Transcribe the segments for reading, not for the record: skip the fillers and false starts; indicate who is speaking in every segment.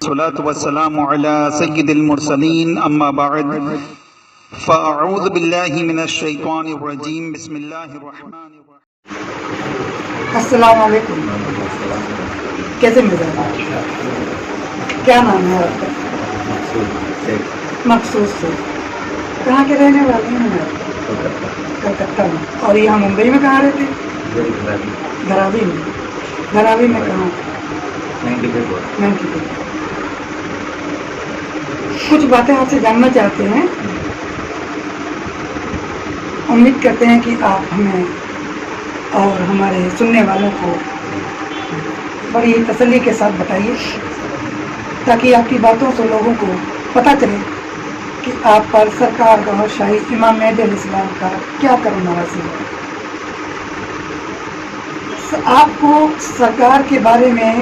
Speaker 1: सलातु वस्सलामु अला सय्यिदिल मुरसलीन अम्मा बाद फ़अऊज़ु बिल्लाहि मिनश शैतानिर रजीम बिस्मिल्लाहिर रहमानिर रहीम।
Speaker 2: अस्सलाम वालेकुम। कैसे मिजाज? क्या नाम है आपका? मखसूस से। कहाँ के रहने वाले हैं आप? कलकत्ता में। और यहाँ मुंबई में कहाँ रहते? धरावी में। धरावी में कहाँ? 94। कुछ बातें आपसे जानना चाहते हैं। उम्मीद करते हैं कि आप हमें और हमारे सुनने वालों को बड़ी तसल्ली के साथ बताइए, ताकि आपकी बातों से लोगों को पता चले कि आप पर सरकार का शाही इमाम मेहदी अलैहिस्सलाम का क्या कर्म नवाज़ी है। आपको सरकार के बारे में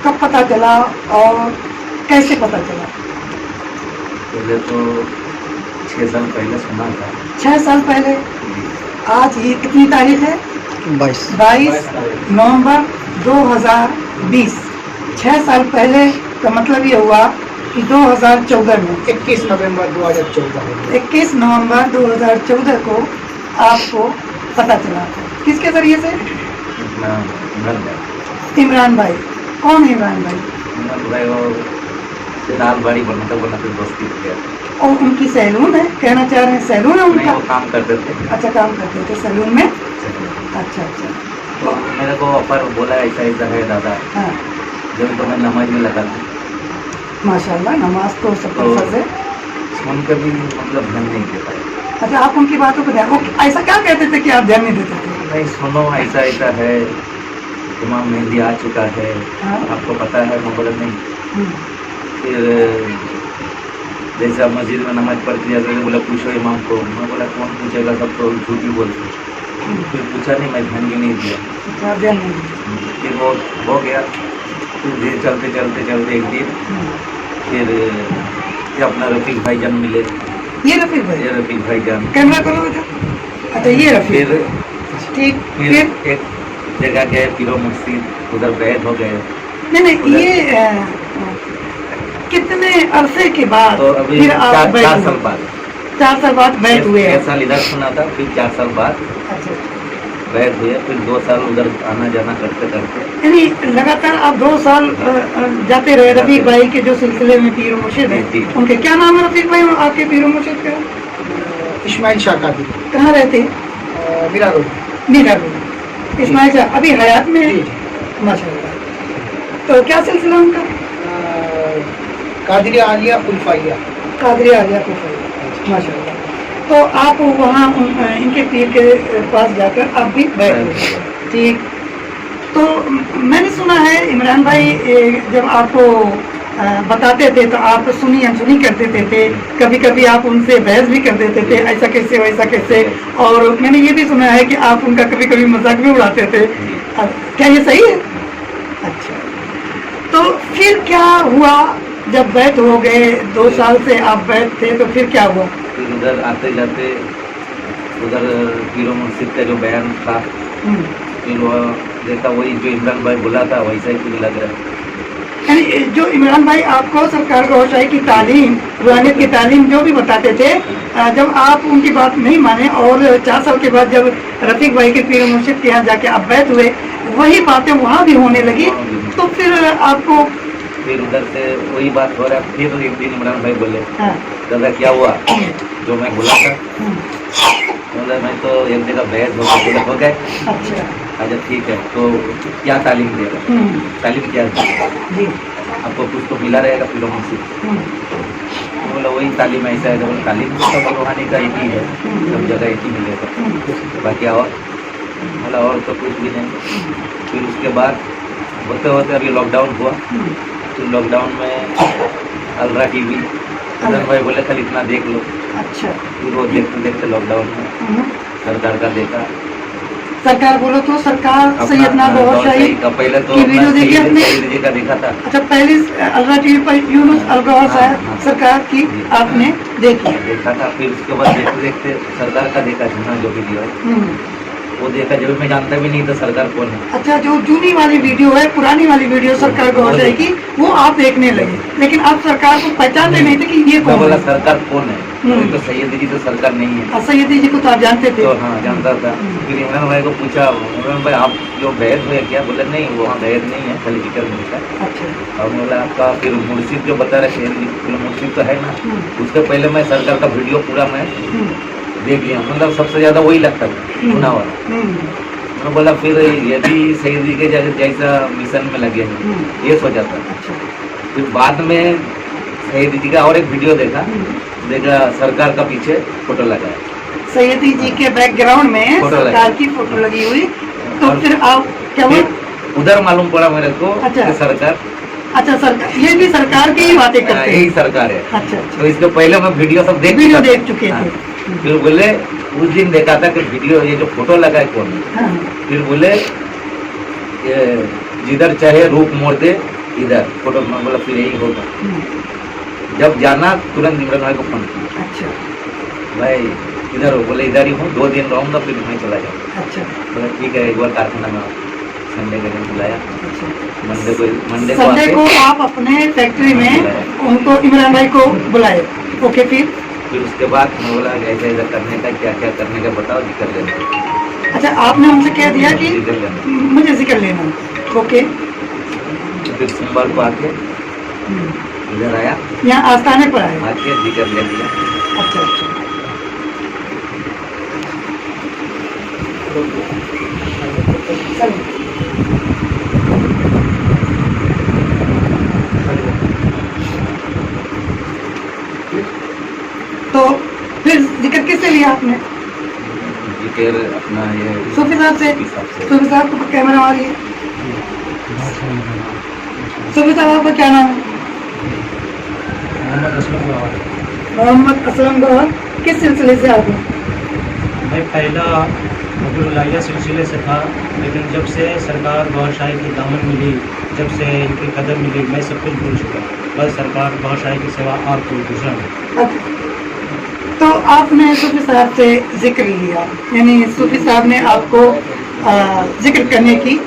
Speaker 2: कब पता चला और कैसे पता चला?
Speaker 3: पहले तो 6 साल पहले सुना था।
Speaker 2: 6 साल पहले। आज ये कितनी तारीख है? 22 नवंबर 2020। 6 साल पहले का मतलब ये हुआ कि 2014 में
Speaker 4: 21 नवंबर 2014
Speaker 2: 21 नवंबर 2014 को आपको पता चला। किसके जरिए से? इमरान भाई। कौन है इमरान भाई?
Speaker 3: वो दाल बाड़ी बनाते बनाते दोस्ती हो गया।
Speaker 2: और उनकी सैलून है, कहना चाह रहे हैं सैलून है उनका?
Speaker 3: वो काम करते थे।
Speaker 2: अच्छा, काम करते थे सैलून में। अच्छा।
Speaker 3: तो मेरे को ऑफर बोला ऐसा ऐसा है दादा।
Speaker 2: हाँ,
Speaker 3: जब तो मैं नमाज में लगा था,
Speaker 2: माशाल्लाह, नमाज तो सबको फर्ज है।
Speaker 3: सुन कर भी मतलब ध्यान नहीं देता।
Speaker 2: अच्छा, आप उनकी बातों पर ध्यान, वो ऐसा क्या कहते थे कि आप ध्यान नहीं देते थे?
Speaker 3: नहीं सुनो ऐसा ऐसा है, इमाम मेहदी आ चुका है,
Speaker 2: हाँ।
Speaker 3: आपको पता है। मैं बोला नहीं।
Speaker 2: हम्म,
Speaker 3: फिर जैसे मस्जिद में नमाज पढ़ती जाते हैं, बोला पूछो इमाम को। मैं बोला कौन पूछेगा, सब तो झूठी बोलते। फिर पूछा नहीं, मैं ध्यान भी नहीं दिया।
Speaker 2: अच्छा, आप ध्यान नहीं देते।
Speaker 3: फिर वो हो गया। फिर धीरे चलते चलते चलते एक दिन फिर ये अपना रफीक भाईजान मिले।
Speaker 2: ये रफीक भाई?
Speaker 3: ये रफीक भाईजान।
Speaker 2: कैमरा करो बेटा। अच्छा, ये रफीक।
Speaker 3: फिर
Speaker 2: ठीक।
Speaker 3: फिर एक जगह गए, पीरो मस्जिद, उधर बैठ हो गए।
Speaker 2: नहीं, ये कितने अरसे के बाद
Speaker 3: तो अभी
Speaker 2: फिर आप
Speaker 3: 4
Speaker 2: बैठ
Speaker 3: साल
Speaker 2: हुए?
Speaker 3: बाद।
Speaker 2: 4 साल बाद बैठ हुए
Speaker 3: 6
Speaker 2: हैं।
Speaker 3: साल इधर सुना था, फिर 4 साल बाद
Speaker 2: अच्छा,
Speaker 3: बैठ हुए। फिर 2 साल उधर आना जाना करते करते
Speaker 2: यानी लगातार आप 2 साल जाते रहे रफीक भाई के जो सिलसिले में पीर मुर्शिद है।
Speaker 3: जी।
Speaker 2: उनके क्या नाम है रफीक भाई आपके पीर मुर्शिद का?
Speaker 4: इस्माइल शाह कादिरी,
Speaker 2: कहाँ रहते?
Speaker 4: मीरा रोड।
Speaker 2: मीरा रोड। इस्माइल शाह अभी हयात में है?
Speaker 4: जी।
Speaker 2: माशाल्लाह। तो क्या सिलसिला उनका?
Speaker 4: कादिरी आलिया कुल्फाइया।
Speaker 2: कादरी आलिया को माशाल्लाह। तो आप वहाँ इनके पीर के पास जाकर आप भी बैठ गए। ठीक। तो मैंने सुना है इमरान भाई जब आपको बताते थे तो आप सुनी अनसुनी कर देते थे, कभी कभी आप उनसे बहस भी कर देते थे, ऐसा कैसे वैसा कैसे। और मैंने ये भी सुना है कि आप उनका कभी कभी मजाक भी उड़ाते थे। क्या ये सही है? अच्छा, तो फिर क्या हुआ जब बैठ हो गए? 2 साल से आप बैठ थे, तो फिर क्या हुआ?
Speaker 3: फिर उधर आते जाते उधर पीरो मुर्शिद का जो बयान था, फिर वो देखा वही जो इमरान भाई बोला था वैसा ही कुछ लग रहा है।
Speaker 2: यानी जो इमरान भाई आपको सरकार गौशाही की तालीम, रूहानियत की तालीम जो भी बताते थे, जब आप उनकी बात नहीं माने और 4 साल के बाद जब रफीक भाई के पीर मुर्शिद के यहाँ जाके आप बैठ हुए, वही बातें वहाँ भी होने लगी, तो फिर आपको
Speaker 3: फिर उधर से वही बात हो रहा है। फिर एक दिन इमरान भाई बोले,
Speaker 2: हाँ,
Speaker 3: दादा क्या हुआ जो मैं बोला था? बोला मैं तो एक जगह बैठ हो गए।
Speaker 2: अच्छा,
Speaker 3: अच्छा ठीक है, तो क्या तालीम देगा? तालीम क्या है?
Speaker 2: जी,
Speaker 3: आपको कुछ तो मिला रहेगा पीरो मुर्शिद। बोला वही तालीम ऐसा है। बोला तालीम तो सब रूहानी का एक ही है, सब जगह एक ही मिलेगा, बाकी और? बोला और तो कुछ भी नहीं। फिर उसके बाद होते होते अभी लॉकडाउन हुआ। तो लॉकडाउन में अलरा टीवी इमरान भाई बोले कल इतना देख लो।
Speaker 2: अच्छा।
Speaker 3: फिर वो देखते देखते लॉकडाउन में सरकार का देखा।
Speaker 2: सरकार बोलो तो सरकार सैयदना गौशाही
Speaker 3: का पहले तो
Speaker 2: की वीडियो देखी आपने?
Speaker 3: सईद जी का देखा था।
Speaker 2: अच्छा, पहले अल्लाह टीवी पर यूनुस अलगौहर साहब सरकार की आपने देखी।
Speaker 3: देखा था। फिर उसके बाद देखते देखते सरदार का देखा, जितना जो वीडियो है। वो देखा, जब मैं जानता भी नहीं था सरकार कौन है।
Speaker 2: अच्छा, जो जूनी वाली वीडियो है, पुरानी वाली वीडियो सरकार को हो जाएगी, वो आप देखने लगे, लेकिन आप सरकार को पहचानते नहीं थे कि ये
Speaker 3: मैं
Speaker 2: कौन
Speaker 3: बोला
Speaker 2: है।
Speaker 3: सरकार कौन है, तो सैयद जी तो सरकार नहीं है।
Speaker 2: सैयदी जी को तो आप जानते थे।
Speaker 3: तो हाँ जानता था। फिर इमरान भाई को पूछा, इमरान भाई आप जो बैद हुए क्या, बोले नहीं वहाँ बैद नहीं है, खाली जिक्र मिलता है।
Speaker 2: अच्छा।
Speaker 3: और बोला आपका फिर मुर्शिद जो बता रहे शेर मुर्शिद तो है ना, उसके पहले मैं सरकार का वीडियो पूरा मैं देख लिया, मतलब सबसे ज्यादा वही लगता था गुना वाला। मैं बोला फिर ये भी सैयद जी के जैसा मिशन में लगे हैं, ये सोचा था। फिर बाद में सैयद जी का और एक वीडियो देखा सरकार का पीछे फोटो लगा है,
Speaker 2: सैयदी जी के बैकग्राउंड में
Speaker 3: फोटो
Speaker 2: सरकार
Speaker 3: लगी।
Speaker 2: की फोटो लगी हुई। तो
Speaker 3: और
Speaker 2: फिर आप क्या
Speaker 3: फिर
Speaker 2: बोल,
Speaker 3: उधर मालूम पड़ा मेरे को
Speaker 2: अच्छा।
Speaker 3: कि सरकार,
Speaker 2: अच्छा सरकार, ये भी सरकार की ही बातें करते
Speaker 3: यही
Speaker 2: हैं।
Speaker 3: सरकार है।
Speaker 2: अच्छा
Speaker 3: तो इसके पहले मैं वीडियो सब देख
Speaker 2: वीडियो
Speaker 3: चुका था।
Speaker 2: देख चुके
Speaker 3: हाँ।
Speaker 2: थे।
Speaker 3: फिर बोले उस दिन देखा था कि वीडियो ये जो फोटो लगा है कौन है।
Speaker 2: हाँ।
Speaker 3: फिर बोले ये जिधर चाहे रूप मोड़ दे इधर फोटो, मैं बोला फिर यही होगा। जब जाना तुरंत इमरान भाई को फोन किया,
Speaker 2: अच्छा
Speaker 3: भाई इधर हो, बोले इधर ही हूँ, 2 दिन रहूँगा फिर मैं चला जाऊँगा।
Speaker 2: अच्छा
Speaker 3: बोला ठीक है, एक बार कारखाना में संडे के दिन बुलाया,
Speaker 2: अच्छा।
Speaker 3: मंडे
Speaker 2: संडे को
Speaker 3: आके
Speaker 2: आप अपने फैक्ट्री में उनको, इमरान भाई को बुलाए। ओके,
Speaker 3: फिर उसके बाद मैं बोला ऐसा ऐसा करने का, क्या क्या करने का बताओ, जिक्र लेना।
Speaker 2: अच्छा, आपने उनसे कह दिया कि
Speaker 3: जिक्र लेना।
Speaker 2: मुझे जिक्र लेना। ओके।
Speaker 3: फिर सोमवार को आके इधर आया,
Speaker 2: यहाँ आस्थाने पर आए।
Speaker 3: आके जिक्र ले लिया।
Speaker 2: अच्छा अच्छा। चलो। तो फिर जिक्र किससे लिया आपने?
Speaker 3: जिक्र अपना ये
Speaker 2: सूफी साहब से। सूफी साहब को कैमरा मारिए। सूफी साहब आपका क्या नाम है? मोहम्मद असलम गौहर। किस सिलसिले से आप हैं?
Speaker 5: मैं पहला अब्दुल्लाहिया सिलसिले से था, लेकिन जब से सरकार बादशाही की दामन मिली, जब से इनकी कदर मिली, मैं सब कुछ भूल चुका। बस सरकार बादशाही के सिवा आप कोई दूसरा नहीं।
Speaker 2: अच्छा। तो आपने सूफी साहब से जिक्र लिया, यानी सूफी साहब ने आपको जिक्र करने की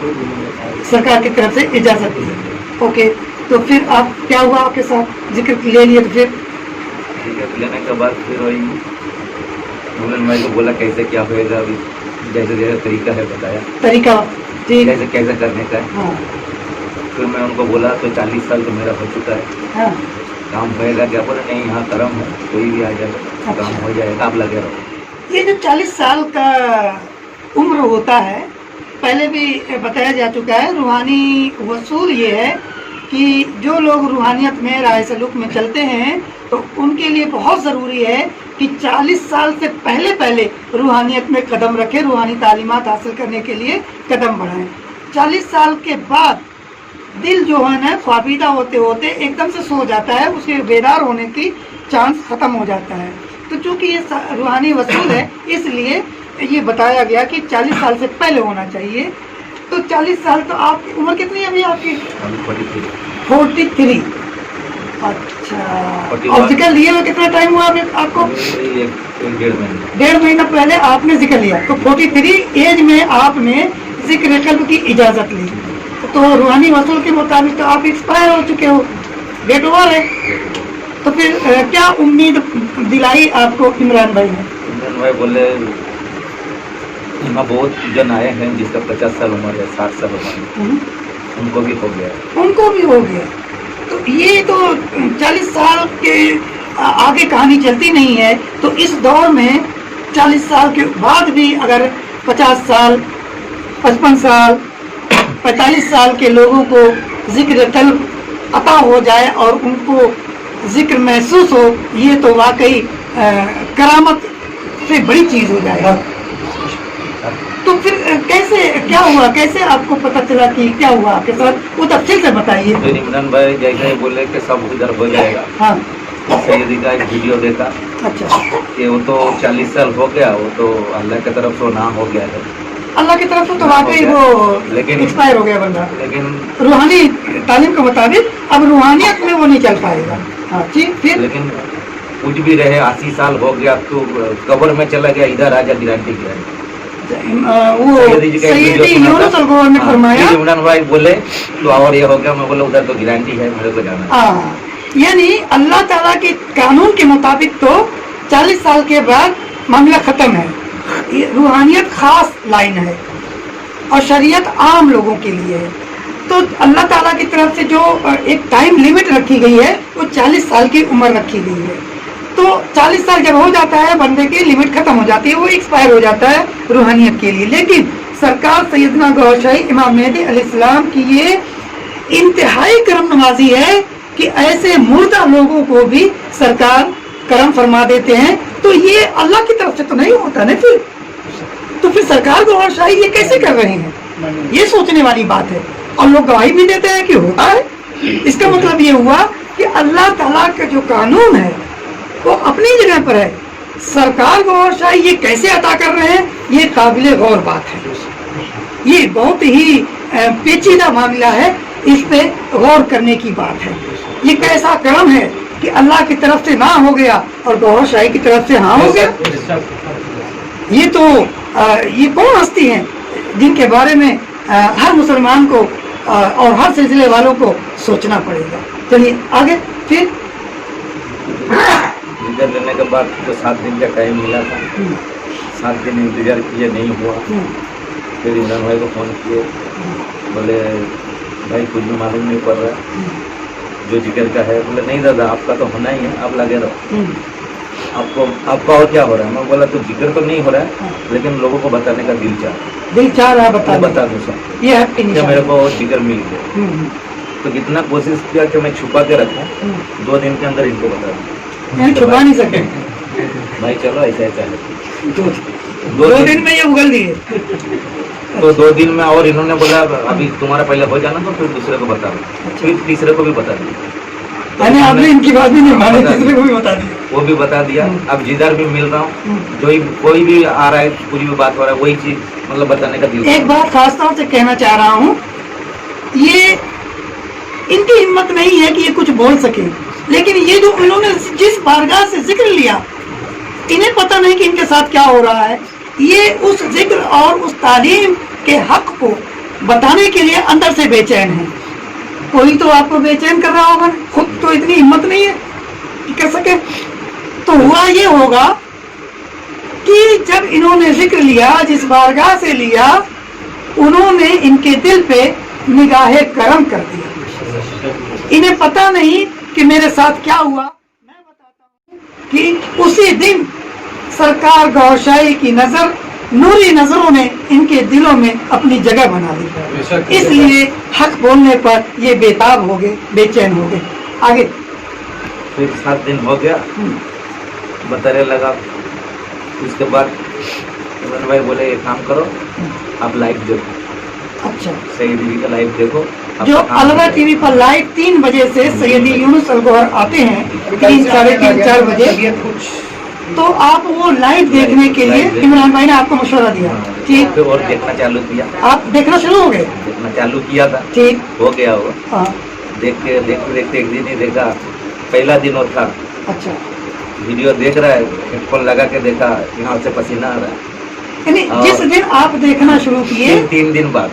Speaker 2: सरकार की तरफ से इजाज़त दी। ओके, तो फिर आप क्या हुआ आपके साथ? जिक्र ले लिए तो फिर
Speaker 3: जिक्र लेने के बाद फिर वही इमरान भाई को बोला कैसे क्या होएगा, अभी जैसे जैसे तरीका है बताया,
Speaker 2: तरीका ठीक।
Speaker 3: कैसे कैसे करने का है।
Speaker 2: हाँ
Speaker 3: फिर मैं उनको बोला तो 40 साल तो मेरा हो चुका है,
Speaker 2: हाँ।
Speaker 3: काम होएगा क्या? बोले नहीं, यहाँ कर्म है, कोई भी आ जाएगा, काम हो जाएगा, आप लगे रहो।
Speaker 2: ये जो 40 साल का उम्र होता है, पहले भी बताया जा चुका है, रूहानी वसूल ये है कि जो लोग रूहानियत में राह सलूक में चलते हैं तो उनके लिए बहुत ज़रूरी है कि 40 साल से पहले पहले रूहानियत में कदम रखें, रूहानी तालीमात हासिल करने के लिए कदम बढ़ाएं। 40 साल के बाद दिल जो है ना ख्वाबीदा होते होते एकदम से सो जाता है, उसके बेदार होने की चांस ख़त्म हो जाता है। तो चूँकि ये रूहानी वसूल है, इसलिए ये बताया गया कि 40 साल से पहले होना चाहिए। तो 40 साल तो आपकी उम्र कितनी है अभी आपकी?
Speaker 3: अभी 43।
Speaker 2: 43। अच्छा।
Speaker 3: 41।
Speaker 2: और जिक्र लिए हुए कितना टाइम हुआ अभी आपको?
Speaker 3: एक 1.5 महीने।
Speaker 2: 1.5 महीना पहले आपने जिक्र लिया, तो 43 एज में आपने जिक्र कल्ब की इजाज़त ली। तो रूहानी वसूल के मुताबिक तो आप एक्सपायर हो चुके हो, डेट ओवर है। तो फिर क्या उम्मीद दिलाई आपको इमरान भाई ने?
Speaker 3: इमरान भाई बोले यहाँ बहुत जन आए हैं जिसका 50 साल उम्र है, 60 साल उम्र है, उनको भी हो गया।
Speaker 2: उनको भी हो गया। तो ये तो 40 साल के आगे कहानी चलती नहीं है। तो इस दौर में 40 साल के बाद भी अगर 50 साल, 55 साल, 45 साल के लोगों को जिक्र कल्ब अता हो जाए और उनको जिक्र महसूस हो, ये तो वाकई करामत से बड़ी चीज़ हो जाएगा। तो फिर कैसे क्या हुआ, कैसे आपको पता चला कि क्या हुआ आपके साथ, वो तफसील से बताइए।
Speaker 3: तो इमरान भाई जैसे बोले कि सब उधर हो जाएगा,
Speaker 2: हाँ।
Speaker 3: सैयदी का एक वीडियो देखा
Speaker 2: अच्छा।
Speaker 3: कि वो तो 40 साल हो गया, वो तो अल्लाह की तरफ से ना हो गया है।
Speaker 2: अल्लाह की तरफ से तो वाकई वो
Speaker 3: लेकिन
Speaker 2: एक्सपायर हो गया बंदा,
Speaker 3: लेकिन
Speaker 2: रूहानी तालीम के मुताबिक अब रूहानियत में वो नहीं चल पाएगा। हाँ जी। फिर
Speaker 3: लेकिन कुछ भी रहे 80 साल हो गया, तो कब्र में चला गया, इधर आजा गारंटी गया।
Speaker 2: वो
Speaker 3: सैयदी जी का एक वीडियो
Speaker 2: सैयदी
Speaker 3: सुना था।
Speaker 2: यूनुस अल-गौहर ने
Speaker 3: हाँ,
Speaker 2: फरमाया,
Speaker 3: फिर इमरान भाई बोले तो और ये हो गया, मैं बोला उधर तो गारंटी है, मेरे को जाना है।
Speaker 2: हाँ, यानी अल्लाह ताला के कानून के मुताबिक तो 40 साल के बाद मामला खत्म है। ये रूहानियत खास लाइन है और शरीयत आम लोगों के लिए है। तो अल्लाह ताला की तरफ से जो एक टाइम लिमिट रखी गई है वो 40 साल की उम्र रखी गई है। तो 40 साल जब हो जाता है बंदे की लिमिट खत्म हो जाती है, वो एक्सपायर हो जाता है रूहानियत के लिए। लेकिन सरकार सैयदना गौहर शाही इमाम मेहदी अलैहिस्सलाम की ये इंतहाई करम नवाजी है कि ऐसे मुर्दा लोगों को भी सरकार करम फरमा देते हैं। तो ये अल्लाह की तरफ से तो नहीं होता ना फिर, तो फिर सरकार गौहर शाही ये कैसे कर रहे हैं, ये सोचने वाली बात है। और लोग गवाही भी देते हैं कि होता है। इसका मतलब ये हुआ कि अल्लाह ताला का जो कानून है वो अपनी जगह पर है। सरकार गौहर शाही ये कैसे अदा कर रहे हैं, ये काबिल गौर बात है। ये बहुत ही पेचीदा मामला है, इस पे गौर करने की बात है। ये कैसा करम है कि अल्लाह की तरफ से ना हो गया और गौहर शाही की तरफ से हाँ हो गया। ये तो ये कौन हस्ती हैं जिनके बारे में हर मुसलमान को और हर सिलसिले वालों को सोचना पड़ेगा। चलिए आगे। फिर
Speaker 3: इंतजार लेने के बाद तो 7 दिन का टाइम मिला था, 7 दिन इंतजार किए, नहीं हुआ। फिर इमरान भाई को फ़ोन किए, बोले भाई कुछ भी मालूम नहीं पड़ रहा जो जिक्र का है। बोले नहीं दादा आपका तो होना ही है, आप लगे रहो, आपका और क्या हो रहा है। मैं बोला तो जिक्र तो नहीं हो रहा है, लेकिन लोगों को बताने का दिल चाह रहा है, बता दूँ सब,
Speaker 2: ये है
Speaker 3: क्या मेरे को जिक्र मिल गया। तो कितना कोशिश किया कि मैं छुपा के रखूं, 2 दिन के अंदर इनको बता दूं।
Speaker 2: छुपा नहीं सके।
Speaker 3: भाई चलो ऐसा ऐसा है।
Speaker 2: 2 दिन में ये उगल दिए।
Speaker 3: तो 2 दिन में, और इन्होंने बोला अभी तुम्हारा पहले हो जाना तो फिर दूसरे को बता दो, फिर तीसरे को भी बता दिया।
Speaker 2: मैंने आपने इनकी बात भी नहीं मानी, तीसरे को भी बता दिया।
Speaker 3: वो भी बता दिया। अब जिधर भी मिल रहा हूँ, जो कोई भी आ रहा है, कुछ भी बात हो रहा है, वही चीज मतलब बताने का दिल।
Speaker 2: एक बात खास तौर से कहना चाह रहा हूँ, ये इनकी हिम्मत नहीं है कि ये कुछ बोल सके, लेकिन ये जो इन्होंने जिस बारगाह से जिक्र लिया, इन्हें पता नहीं कि इनके साथ क्या हो रहा है। ये उस जिक्र और उस तालीम के हक को बताने के लिए अंदर से बेचैन है। कोई तो आपको बेचैन कर रहा होगा, खुद तो इतनी हिम्मत नहीं है कि कर सके। तो हुआ ये होगा कि जब इन्होंने जिक्र लिया, जिस बारगाह से लिया, उन्होंने इनके दिल पे निगाहे करम कर दिया। इन्हें पता नहीं कि मेरे साथ क्या हुआ। मैं बताता हूँ कि उसी दिन सरकार गौहर शाही की नजर, नूरी नजरों ने इनके दिलों में अपनी जगह बना दी, इसलिए हक बोलने पर ये बेताब हो गए, बेचैन हो गए। आगे
Speaker 3: फिर 7 दिन हो गया, बताने लगा। उसके बाद इमरान भाई बोले एक काम करो, आप लाइव देखो।
Speaker 2: अच्छा,
Speaker 3: सैयदी जी का लाइव देखो।
Speaker 2: जो अलवा टीवी पर लाइव 3 बजे से सैयदी यूनुस अल-गौहर आते हैं, 3, साढ़े 3, 4 बजे, तो आप वो लाइव देखने के लिए इमरान भाई ने आपको मशवरा दिया। ठीक,
Speaker 3: फिर और देखना चालू किया।
Speaker 2: आप देखना शुरू हो गए?
Speaker 3: देखना चालू किया था,
Speaker 2: ठीक
Speaker 3: हो गया होगा।
Speaker 2: हाँ,
Speaker 3: देखते देखते एक दिन ही देखा, पहला दिन और था,
Speaker 2: अच्छा।
Speaker 3: वीडियो देख रहा है, हेडफोन लगा के देखा, यहाँ से पसीना आ रहा है।
Speaker 2: यानी जिस दिन आप देखना शुरू किए,
Speaker 3: 3 दिन बाद,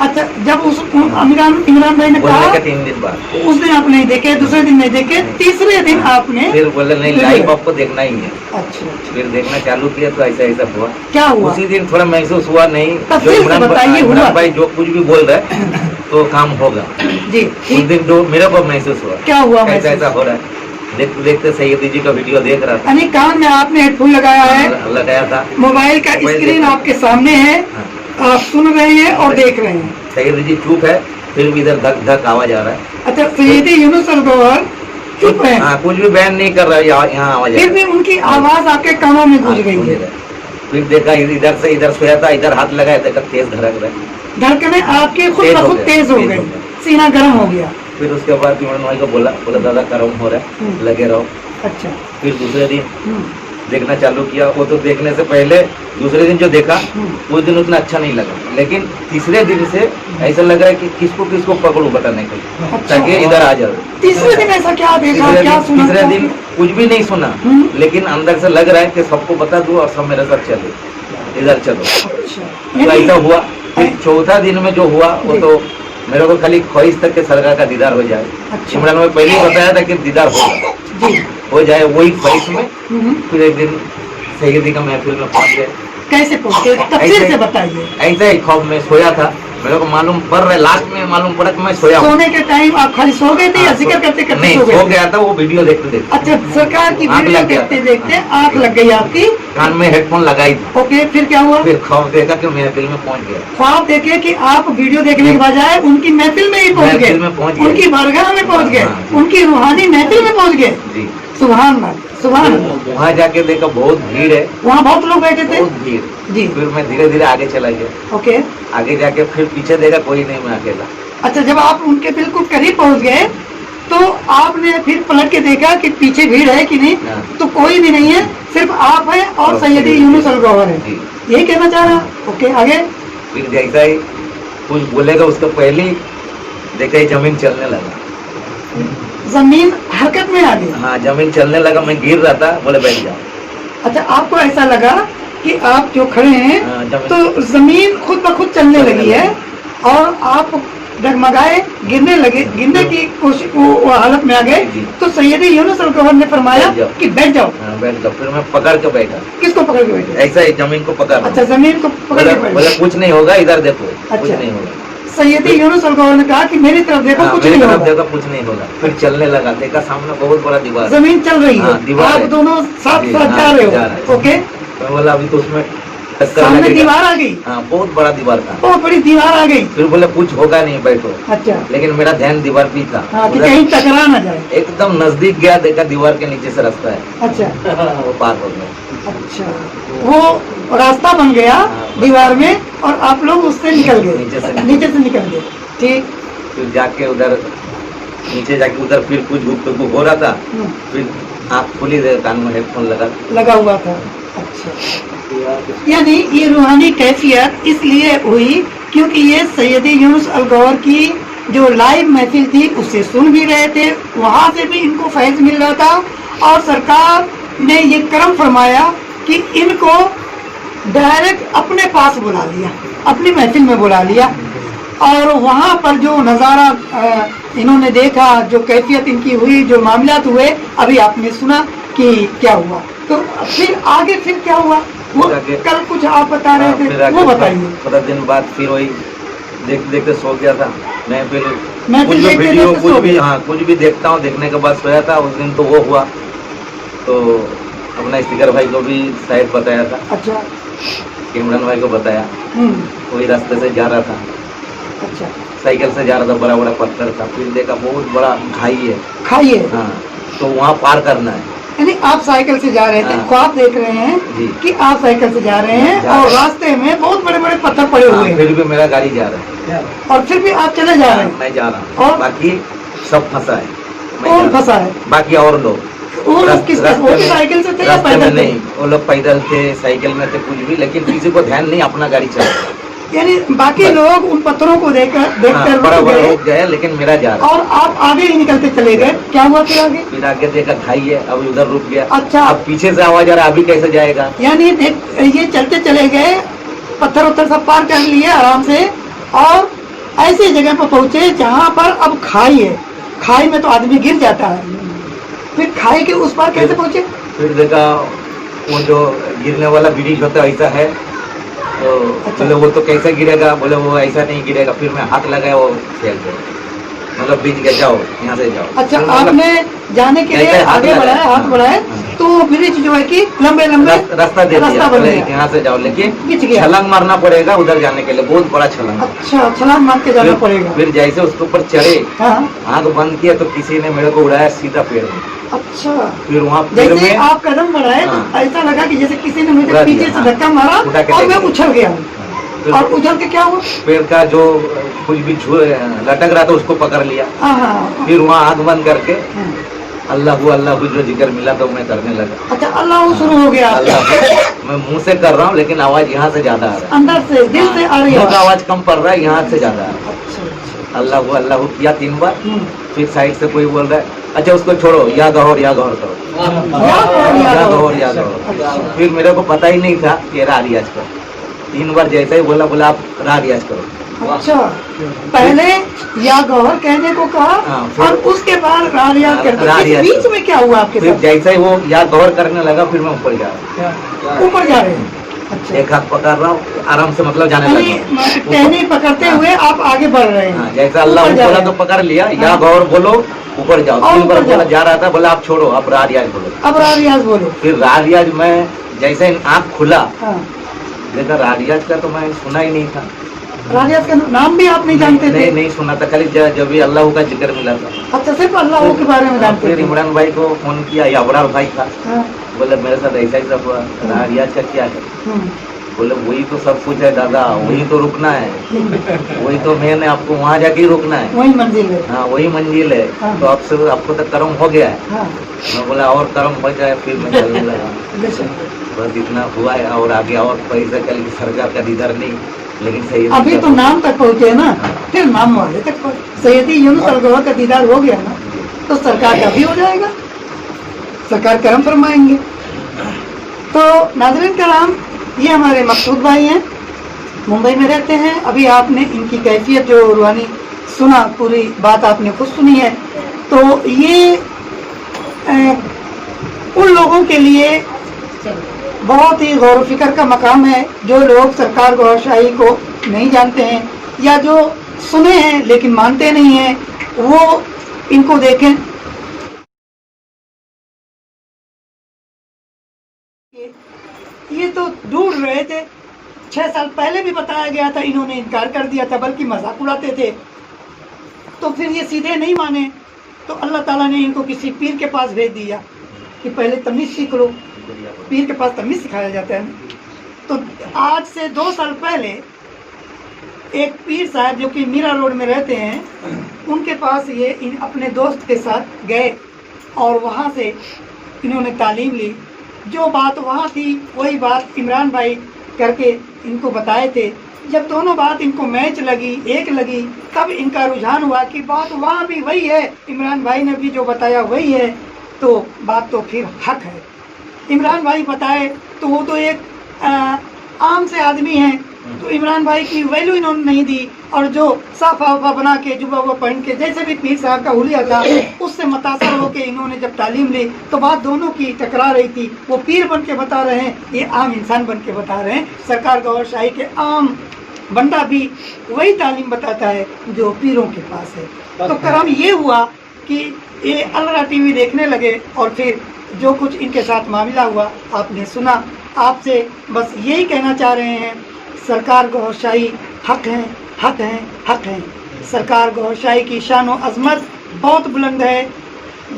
Speaker 2: अच्छा, जब उस इमरान भाई ने
Speaker 3: बोलने
Speaker 2: कहा
Speaker 3: के 3 दिन बाद,
Speaker 2: उस दिन आप नहीं देखे, दूसरे दिन नहीं देखे, तीसरे दिन आपने
Speaker 3: फिर बोले नहीं लाइव आपको देखना ही है।
Speaker 2: अच्छा,
Speaker 3: फिर देखना चालू किया तो ऐसा ऐसा हुआ।
Speaker 2: क्या हुआ?
Speaker 3: उसी दिन थोड़ा महसूस हुआ नहीं,
Speaker 2: तफसील से
Speaker 3: इमरान
Speaker 2: बताइए, हुआ?
Speaker 3: इमरान भाई जो कुछ भी बोल रहे हैं तो काम होगा।
Speaker 2: जी,
Speaker 3: उस
Speaker 2: ठीक।
Speaker 3: दिन जो मेरे को महसूस हुआ,
Speaker 2: क्या हुआ
Speaker 3: ऐसा
Speaker 2: महसूस?
Speaker 3: ऐसा हो रहा है। देखते देखते सैयदी जी का वीडियो देख रहा था,
Speaker 2: यानी कान में आपने हेडफोन लगाया है,
Speaker 3: लगाया था,
Speaker 2: मोबाइल का
Speaker 3: मोबाइल
Speaker 2: स्क्रीन
Speaker 3: देखा।
Speaker 2: आपके सामने है,
Speaker 3: हाँ।
Speaker 2: आप सुन रहे हैं और देख रहे हैं।
Speaker 3: सैयदी जी चुप है, फिर भी इधर धक धक आवाज आ रहा है।
Speaker 2: अच्छा, सैयदी यूनुस अल-गौहर चुप है,
Speaker 3: हाँ, कुछ भी बयान नहीं कर रहा है, यहाँ आवाज आ
Speaker 2: फिर
Speaker 3: रहा
Speaker 2: भी उनकी आवाज आपके कानों में गूंज गई है।
Speaker 3: है। फिर देखा इधर से इधर सोया था, इधर हाथ लगाया, देखा तेज धड़क रहा है।
Speaker 2: धड़कने आपके खुद
Speaker 3: तेज
Speaker 2: ब
Speaker 3: हो
Speaker 2: खुद
Speaker 3: गया,
Speaker 2: तेज हो
Speaker 3: तेज
Speaker 2: गई,
Speaker 3: हो गया।
Speaker 2: सीना गर्म हो गया।
Speaker 3: फिर उसके बाद इमरान भाई को बोला दादा गर्म हो रहा है, लगे रहो।
Speaker 2: अच्छा,
Speaker 3: फिर दूसरे दिन
Speaker 2: हम्म,
Speaker 3: देखना चालू किया। वो तो देखने से पहले दूसरे दिन जो देखा, उस दिन उतना अच्छा नहीं लगा, लेकिन तीसरे दिन से ऐसा लग रहा है कि किसको किसको पकड़ू बताने के लिए,
Speaker 2: अच्छा।
Speaker 3: ताकि इधर आ जाओ।
Speaker 2: तीसरे दिन ऐसा क्या देखा, क्या सुना?
Speaker 3: तीसरे दिन कुछ भी नहीं सुना,
Speaker 2: हम्म।
Speaker 3: लेकिन अंदर से लग रहा है कि सबको बता दूं और सब मेरे साथ चले। इधर चलो।
Speaker 2: अच्छा
Speaker 3: तो
Speaker 2: यानी
Speaker 3: ऐसा हुआ। फिर चौथा दिन में जो हुआ वो
Speaker 2: जी।
Speaker 3: तो मेरे को खाली ख्वाहिश तक के सरकार का दीदार हो जाए।
Speaker 2: अच्छा।
Speaker 3: इमरान भाई पहले ही बताया था कि दीदार होगा,
Speaker 2: जी
Speaker 3: हो जाए, वही ख्वाहिश में
Speaker 2: हम्म।
Speaker 3: फिर एक दिन सैयदी का महफिल में पहुंच गए।
Speaker 2: कैसे पहुंचे तफसील
Speaker 3: ऐसे-
Speaker 2: से बताइए।
Speaker 3: ऐसे ही ख्वाब में सोया था, मेरे को मालूम पड़ रहा है, लास्ट में मालूम पड़ा कि मैं सोया हूँ।
Speaker 2: सोने के टाइम आप खाली सो गए थे या
Speaker 3: हाँ,
Speaker 2: जिक्र करते करते
Speaker 3: नहीं,
Speaker 2: सो
Speaker 3: सो
Speaker 2: गए?
Speaker 3: गया था वो वीडियो देखते देखते।
Speaker 2: अच्छा सरकार की
Speaker 3: आँख
Speaker 2: वीडियो
Speaker 3: लग गया
Speaker 2: देखते
Speaker 3: था।
Speaker 2: देखते आंख लग गई आपकी।
Speaker 3: कान में हेडफोन लगाई थी।
Speaker 2: ओके फिर क्या हुआ?
Speaker 3: फिर ख्वाब देखा कि महफिल में पहुंच गया।
Speaker 2: ख्वाब देखे कि आप वीडियो देखने के बजाय उनकी महफिल में ही पहुंच गए,
Speaker 3: महफिल में पहुंच गए।
Speaker 2: उनकी बारगाह में पहुंच गए,
Speaker 3: हाँ।
Speaker 2: उनकी रूहानी महफिल में पहुंच गए।
Speaker 3: जी।
Speaker 2: सुभान अल्लाह, सुभान अल्लाह।
Speaker 3: वहाँ जाके देखा बहुत भीड़ है,
Speaker 2: वहाँ बहुत लोग बैठे थे।
Speaker 3: बहुत भीड़।
Speaker 2: जी
Speaker 3: फिर मैं धीरे धीरे आगे चला गया।
Speaker 2: ओके।
Speaker 3: आगे जाके फिर पीछे देखा कोई नहीं, मैं अकेला।
Speaker 2: अच्छा जब आप उनके बिल्कुल करीब पहुंच गए तो आपने फिर पलट के देखा कि पीछे भीड़ है कि नहीं?
Speaker 3: हाँ।
Speaker 2: तो कोई भी नहीं है, सिर्फ आप हैं और
Speaker 3: और
Speaker 2: सैयदी
Speaker 3: सैयदी
Speaker 2: यूनुस अल गौहर है।
Speaker 3: जी।
Speaker 2: यही कहना चाह रहा हूँ। ओके आगे।
Speaker 3: फिर जैसा ही कुछ बोलेगा उसको पहले ही देखा ही जमीन चलने लगा।
Speaker 2: जमीन हरकत में आ गई।
Speaker 3: हाँ, जमीन चलने लगा, मैं गिर रहा था, बोले बैठ जाओ।
Speaker 2: अच्छा आपको ऐसा लगा कि आप जो खड़े हैं
Speaker 3: हाँ, जमीन-
Speaker 2: तो जमीन खुद ब खुद चलने
Speaker 3: चलने
Speaker 2: लगी है और आप डगमगाए, गिरने लगे, गिरने की कोशिश वो हालत में आ गए।
Speaker 3: जी।
Speaker 2: तो सैयदी यूनुस अल गौहर ने फरमाया
Speaker 3: बैठ जाओ।
Speaker 2: कि बैठ जाओ।
Speaker 3: हाँ, बैठ जाओ। फिर मैं पकड़ के बैठा,
Speaker 2: किसको पकड़ के बैठे?
Speaker 3: ऐसा ही जमीन को पकड़।
Speaker 2: अच्छा जमीन को पकड़
Speaker 3: बोले
Speaker 2: के बैठे।
Speaker 3: बोले कुछ नहीं होगा, इधर देखो। कुछ
Speaker 2: अच्छा।
Speaker 3: नहीं होगा।
Speaker 2: सैयदी यूनुस अल गौहर ने कहा कि मेरी तरफ देखो
Speaker 3: हाँ,
Speaker 2: कुछ
Speaker 3: मेरी
Speaker 2: नहीं
Speaker 3: तरफ
Speaker 2: होगा।
Speaker 3: देखा, कुछ नहीं होगा। फिर चलने लगा, देखा सामने बहुत बड़ा दीवार।
Speaker 2: जमीन चल रही है,
Speaker 3: हाँ, दीवार
Speaker 2: आप
Speaker 3: है।
Speaker 2: दोनों साथ
Speaker 3: जी,
Speaker 2: साथ
Speaker 3: हाँ,
Speaker 2: जा रहे
Speaker 3: जा रहे
Speaker 2: हो।
Speaker 3: हैं।
Speaker 2: ओके
Speaker 3: मैं बोला अभी तो उसमें टक्कर
Speaker 2: सामने
Speaker 3: लगेगा।
Speaker 2: दीवार आ गई,
Speaker 3: हाँ, बहुत बड़ा दीवार था।
Speaker 2: बहुत बड़ी दीवार आ गई।
Speaker 3: फिर बोले कुछ होगा नहीं, बैठो।
Speaker 2: अच्छा
Speaker 3: लेकिन मेरा ध्यान दीवार पे था।
Speaker 2: हाँ कि
Speaker 3: उधर
Speaker 2: कहीं टकरा ना जाए।
Speaker 3: एकदम नजदीक गया, देखा दीवार के नीचे से रास्ता है,
Speaker 2: अच्छा
Speaker 3: वो पार हो गया।
Speaker 2: अच्छा वो रास्ता बन गया
Speaker 3: हाँ।
Speaker 2: दीवार में और आप लोग उससे निकल गए,
Speaker 3: नीचे से।
Speaker 2: नीचे से निकल गए। ठीक।
Speaker 3: फिर जाके उधर नीचे जाके उधर फिर कुछ गुफ्तगू हो रहा था।
Speaker 2: हम्म,
Speaker 3: फिर आँख खुली, कान में हेडफोन लगा।
Speaker 2: लगा हुआ था। अच्छा यानी ये रूहानी कैफियत इसलिए हुई क्योंकि ये सैयदी यूनुस अल गौहर की जो लाइव महफिल थी उससे सुन भी रहे थे, वहाँ से भी इनको फैज मिल रहा था और सरकार ने ये करम फरमाया कि इनको डायरेक्ट अपने पास बुला लिया, अपनी महफिल में बुला लिया और वहाँ पर जो नज़ारा इन्होंने देखा, जो कैफियत इनकी हुई, जो मामलात हुए, अभी आपने सुना कि क्या हुआ। तो फिर आगे फिर क्या हुआ वो
Speaker 3: फिर आगे-
Speaker 2: कल कुछ आप बता रहे
Speaker 3: फिर
Speaker 2: थे,
Speaker 3: आगे
Speaker 2: वो बताइए।
Speaker 3: 15 दिन बाद फिर वही देखते देखते सो गया था मैं। फिर
Speaker 2: मैं
Speaker 3: कुछ
Speaker 2: फिर
Speaker 3: भी
Speaker 2: देखते
Speaker 3: वीडियो
Speaker 2: देखते
Speaker 3: कुछ
Speaker 2: सो
Speaker 3: भी,
Speaker 2: गया।
Speaker 3: हाँ कुछ भी देखता हूँ, देखने के बाद सोया था। उस दिन तो वो हुआ, तो अपना स्पीकर भाई को भी शायद बताया था,
Speaker 2: अच्छा
Speaker 3: इमरान भाई को बताया। वही रास्ते से जा रहा था,
Speaker 2: अच्छा
Speaker 3: साइकिल से जा रहा था, बड़ा बड़ा पत्थर था। फिर देखा बहुत बड़ा खाई है।
Speaker 2: खाइए।
Speaker 3: हाँ, तो वहाँ पार करना है।
Speaker 2: यानी आप साइकिल से जा रहे थे,
Speaker 3: हाँ।
Speaker 2: ख्वाब देख रहे हैं
Speaker 3: जी।
Speaker 2: कि आप साइकिल से जा रहे हैं
Speaker 3: जा
Speaker 2: और
Speaker 3: रहे हैं।
Speaker 2: रास्ते में बहुत बड़े बड़े पत्थर पड़े हुए
Speaker 3: हाँ,
Speaker 2: हैं
Speaker 3: फिर भी मेरा गाड़ी जा रहा है।
Speaker 2: और फिर भी आप चले जा रहे हैं
Speaker 3: मैं जा रहा हूँ
Speaker 2: और?
Speaker 3: बाकी सब फंसा है। मैं
Speaker 2: कौन
Speaker 3: जा रहा हूँ।
Speaker 2: फंसा है?
Speaker 3: बाकी और लोग
Speaker 2: वो लोग
Speaker 3: रास्ते-
Speaker 2: किस
Speaker 3: रास्ते
Speaker 2: वो भी
Speaker 3: में-
Speaker 2: साइकिल से थे या
Speaker 3: रास्ते में
Speaker 2: पैदल थे?
Speaker 3: नहीं, वो लोग पैदल थे, साइकिल में थे, कुछ भी, लेकिन किसी को ध्यान नहीं, अपना गाड़ी चला।
Speaker 2: यानी बाकी
Speaker 3: बस।
Speaker 2: लोग उन पत्थरों को देखकर
Speaker 3: हाँ, बड़ा
Speaker 2: रुक
Speaker 3: बड़ा
Speaker 2: गए
Speaker 3: रुक गए, लेकिन मेरा जा रहा है।
Speaker 2: और आप आगे ही निकलते चले गए। क्या हुआ फिर आगे?
Speaker 3: फिर आगे देखा खाई है, अब उधर रुक गया।
Speaker 2: अच्छा।
Speaker 3: अब पीछे से आवाज आ रहा है, अभी कैसे जाएगा।
Speaker 2: यानी ये चलते चले गए, पत्थर उत्थर सब पार कर लिए आराम से और ऐसी जगह पर पहुंचे जहां पर अब खाई है। खाई में तो आदमी गिर जाता है, फिर खाई के उस पार कैसे पहुंचे?
Speaker 3: फिर देखा वो जो गिरने वाला ब्रिज होता है ऐसा है, तो
Speaker 2: अच्छा।
Speaker 3: बोले वो तो कैसे गिरेगा, बोले वो ऐसा नहीं गिरेगा। फिर मैं हाथ लगाया, वो फैल गया, मतलब बीच गया, जाओ यहाँ से जाओ।
Speaker 2: अच्छा
Speaker 3: फिर मतलब
Speaker 2: आपने जाने के लिए
Speaker 3: कैसे हाथ
Speaker 2: आगे
Speaker 3: लगाया?
Speaker 2: बढ़ाया, हाथ
Speaker 3: हाँ,
Speaker 2: बढ़ाए
Speaker 3: हाँ।
Speaker 2: तो ब्रिज जो है कि लंबे लंबे
Speaker 3: रास्ता दे दिया,
Speaker 2: बन
Speaker 3: बोले
Speaker 2: गया।
Speaker 3: यहाँ से जाओ, लेकिन
Speaker 2: गिच गया।
Speaker 3: छलांग मारना पड़ेगा उधर जाने के लिए, बहुत बड़ा छलांग।
Speaker 2: अच्छा छलांग मार के जाना पड़ेगा।
Speaker 3: फिर जैसे उसके ऊपर चढ़े,
Speaker 2: हाँ
Speaker 3: आँख बंद किया तो किसी ने मेरे को उड़ाया सीधा पेड़ में।
Speaker 2: अच्छा
Speaker 3: फिर वहाँ पेड़
Speaker 2: जैसे
Speaker 3: में
Speaker 2: आप कदम बढ़ाए तो
Speaker 3: हाँ।
Speaker 2: ऐसा लगा कि जैसे किसी ने मुझे
Speaker 3: उड़ा
Speaker 2: पीछे
Speaker 3: दिया,
Speaker 2: से
Speaker 3: हाँ।
Speaker 2: धक्का मारा
Speaker 3: उठा के
Speaker 2: और
Speaker 3: ले
Speaker 2: मैं
Speaker 3: गया।
Speaker 2: उछल गया हूँ।
Speaker 3: फिर
Speaker 2: और उछल के क्या हुआ?
Speaker 3: पेड़ का जो कुछ भी लटक रहा था उसको पकड़ लिया।
Speaker 2: हाँ हाँ
Speaker 3: फिर वहाँ आँख बंद करके
Speaker 2: हाँ।
Speaker 3: अल्लाह जो जिक्र मिला तो मैं करने लगा।
Speaker 2: अच्छा अल्लाह शुरू हो गया आपका।
Speaker 3: अल्लाह मैं मुंह से कर रहा हूँ, लेकिन आवाज यहाँ से ज्यादा आ रहा है।
Speaker 2: अंदर से दिल से आ रही है
Speaker 3: मुंह का आवाज कम पड़ रहा है, यहाँ से ज्यादा आ रहा है।
Speaker 2: अच्छा अच्छा
Speaker 3: अल्लाह किया 3 बार।
Speaker 2: हम्म।
Speaker 3: फिर साइड से कोई बोल रहा है, अच्छा उसको छोड़ो, या गौर करो,
Speaker 2: याद
Speaker 3: या गौर।
Speaker 2: अच्छा।
Speaker 3: फिर मेरे को पता ही नहीं था तेरा आलियाज का। 3 बार जैसा ही बोला आप राग रियाज करो।
Speaker 2: अच्छा, पहले या गौहर कहने को कहा
Speaker 3: हाँ, फिर-
Speaker 2: और उसके बाद रा रियाज करते।
Speaker 3: रा
Speaker 2: इस
Speaker 3: रियाज
Speaker 2: बीच
Speaker 3: करो।
Speaker 2: में क्या हुआ आपके
Speaker 3: फिर
Speaker 2: साथ?
Speaker 3: जैसा ही वो या गौर करने लगा फिर मैं ऊपर जा रहा
Speaker 2: ऊपर जा रहे हैं। अच्छा,
Speaker 3: एक हाथ पकड़ रहा हूँ, आराम से मतलब जाने
Speaker 2: यानी
Speaker 3: लगा।
Speaker 2: टहनी पकड़ते हुए आप आगे बढ़ रहे
Speaker 3: हाँ,
Speaker 2: हैं।
Speaker 3: जैसा अल्लाह
Speaker 2: ऊपर जा
Speaker 3: बोला
Speaker 2: रहे
Speaker 3: तो
Speaker 2: हैं।
Speaker 3: पकड़ लिया, या
Speaker 2: हाँ।
Speaker 3: गौर बोलो ऊपर जाओ।
Speaker 2: और
Speaker 3: 3 बार
Speaker 2: ऊपर
Speaker 3: बोला,
Speaker 2: जाओ।
Speaker 3: जा रहा था, बोला आप छोड़ो, आप रा रियाज बोलो।
Speaker 2: अब रा रियाज बोलो।
Speaker 3: फिर रा रियाज में जैसे ही आँख खुला,
Speaker 2: हाँ,
Speaker 3: देखा रा रियाज का तो मैं सुना ही नहीं था।
Speaker 2: रा रियाज का नाम भी आप नहीं जानते थे?
Speaker 3: नहीं सुना था, खाली जब भी अल्लाह का जिक्र मिला था।
Speaker 2: अच्छा, सिर्फ अल्लाह के बारे में जानते
Speaker 3: फिर
Speaker 2: थे।
Speaker 3: इमरान भाई को फोन किया, या अबरार भाई था,
Speaker 2: हाँ,
Speaker 3: बोले मेरे साथ ऐसा ही सब हुआ, रा रियाज का क्या है?
Speaker 2: हम्म,
Speaker 3: बोले वही तो सब कुछ है दादा, वही तो रुकना है, वही तो मैंने आपको वहाँ जाके ही रुकना है।
Speaker 2: वही मंजिल है।
Speaker 3: हाँ, वही मंजिल है।
Speaker 2: हाँ।
Speaker 3: तो आपको तो कर्म हो गया है।
Speaker 2: हाँ,
Speaker 3: मैं बोला और कर्म हो जाए, फिर मैं चलने लगा।
Speaker 2: बेशक।
Speaker 3: बस इतना हुआ है, और आगे और पैसा कल की सरकार का दीदार नहीं, लेकिन सही
Speaker 2: अभी तो नाम तक पहुँचे ना, फिर नाम वाले तक पहुँचे। सैयदी यूनुस अल गौहर का दीदार हो गया ना, तो सरकार का भी हो जाएगा, सरकार करम फरमाएंगे। तो नाज़रीन कराम, ये हमारे मकसूद भाई हैं, मुंबई में रहते हैं। अभी आपने इनकी कैफियत जो रूहानी सुना, पूरी बात आपने खुद सुनी है। तो ये उन लोगों के लिए बहुत ही गौर फिक्र का मकाम है जो लोग सरकार गौरशाही को नहीं जानते हैं, या जो सुने हैं लेकिन मानते नहीं हैं, वो इनको देखें। ये तो ढूंढ रहे थे, 6 साल पहले भी बताया गया था, इन्होंने इनकार कर दिया था, बल्कि मजाक उड़ाते थे। तो फिर ये सीधे नहीं माने, तो अल्लाह ताला ने इनको किसी पीर के पास भेज दिया कि पहले तमीज़ सीख लो। पीर के पास तमीज़ सिखाया जाता है ना। तो आज से 2 साल पहले एक पीर साहब जो कि मीरा रोड में रहते हैं, उनके पास ये अपने दोस्त के साथ गए और वहाँ से इन्होंने तालीम ली। जो बात वहाँ थी वही बात इमरान भाई करके इनको बताए थे। जब दोनों बात इनको मैच लगी, एक लगी, तब इनका रुझान हुआ कि बात वहाँ भी वही है, इमरान भाई ने भी जो बताया वही है, तो बात तो फिर हक है। इमरान भाई बताए तो वो तो एक आम से आदमी हैं, तो इमरान भाई की वैल्यू इन्होंने नहीं दी, और जो साफा वाफा बना के जुबा वो पहन के जैसे भी पीर साहब का हुलिया था, उससे मुतासर होकर इन्होंने जब तालीम ली तो बात दोनों की टकरा रही थी। वो पीर बन के बता रहे हैं, ये आम इंसान बन के बता रहे हैं। सरकार गौरशाही के आम बंदा भी वही तालीम बताता है जो पीरों के पास है। तो करम ये हुआ कि ये अलरा टीवी देखने लगे, और फिर जो कुछ इनके साथ मामला हुआ आपने सुना। आपसे बस यही कहना चाह रहे हैं, सरकार गौरशाही हक है, हक है, हक है। सरकार गौरशाही की शान और अजमत बहुत बुलंद है।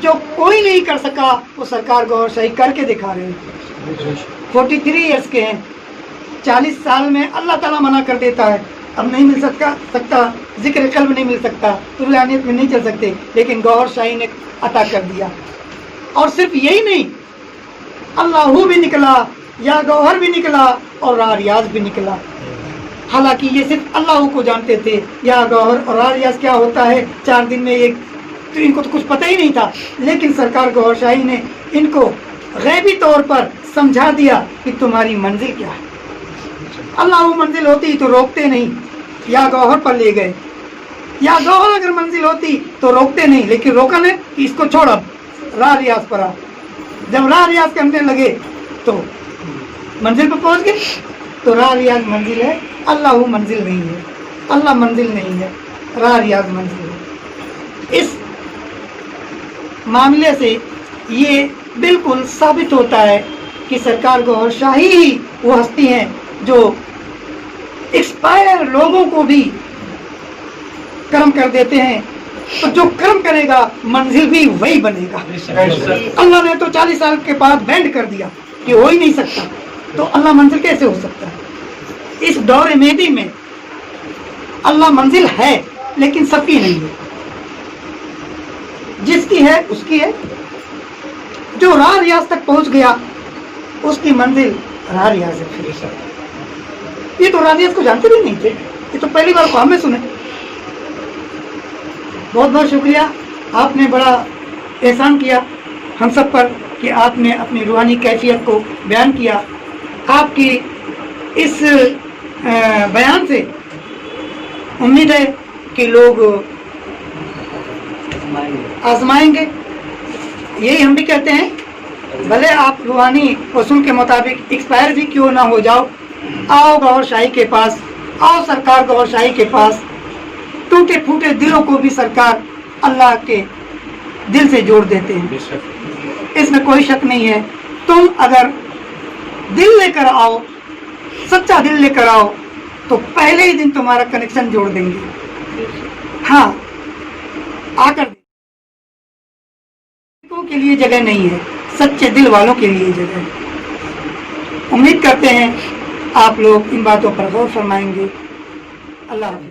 Speaker 2: जो कोई नहीं कर सका वो सरकार गौरशाही करके दिखा रहे हैं। 43 ईयर्स के हैं, 40 साल में अल्लाह ताला मना कर देता है, अब नहीं मिल सकता जिक्र कल्ब नहीं मिल सकता, रूहानियत में नहीं चल सकते, लेकिन गौरशाही ने अता कर दिया। और सिर्फ यही नहीं, अल्लाहू भी निकला, या गौहर भी निकला, और रा रियाज भी निकला। हालांकि ये सिर्फ अल्लाह को जानते थे, या गौहर और रा रियाज क्या होता है 4 दिन में एक, तो इनको तो कुछ पता ही नहीं था। लेकिन सरकार गौरशाही ने इनको गैबी तौर पर समझा दिया कि तुम्हारी मंजिल क्या है। अल्लाह मंजिल होती तो रोकते नहीं, या गौहर पर ले गए। या गौहर अगर मंजिल होती तो रोकते नहीं, लेकिन रोका नहीं कि इसको छोड़, अब रा रियाज पर आ। जब रा रियाज करने लगे तो मंजिल पर पहुंच गए। तो रा रियाज मंजिल है, अल्लाह मंजिल नहीं है, अल्लाह मंजिल नहीं है, रा रियाज मंजिल है। इस मामले से ये बिल्कुल साबित होता है कि सरकार गौरशाही ही वो हस्ती हैं जो एक्सपायर लोगों को भी कर्म कर देते हैं। तो जो कर्म करेगा मंजिल भी वही बनेगा। अल्लाह ने तो 40 साल के बाद बैंड कर दिया कि हो ही नहीं सकता, तो अल्लाह मंजिल कैसे हो सकता है? इस दौर मेदी में अल्लाह मंजिल है, लेकिन सबकी नहीं है। जिसकी है उसकी है। जो रा रियाज तक पहुंच गया उसकी मंजिल रा रियाज है। ये तो रा रियाज को जानते भी नहीं थे, ये तो पहली बार काम में सुने। बहुत बहुत शुक्रिया, आपने बड़ा एहसान किया हम सब पर कि आपने अपनी रूहानी कैफियत को बयान किया। आपकी इस बयान से उम्मीद है कि लोग आजमाएंगे। यही हम भी कहते हैं, भले आप रूहानी उसूल के मुताबिक एक्सपायर भी क्यों ना हो जाओ, आओ गौहर शाही के पास, आओ सरकार गौहर शाही के पास। टूटे फूटे दिलों को भी सरकार अल्लाह के दिल से जोड़ देते हैं, इसमें कोई शक नहीं है। तुम अगर दिल लेकर आओ, सच्चा दिल लेकर आओ, तो पहले ही दिन तुम्हारा कनेक्शन जोड़ देंगे। हाँ, आकर के लिए जगह नहीं है, सच्चे दिल वालों के लिए जगह है। उम्मीद करते हैं आप लोग इन बातों पर गौर फरमाएंगे। अल्लाह हाफ़िज़।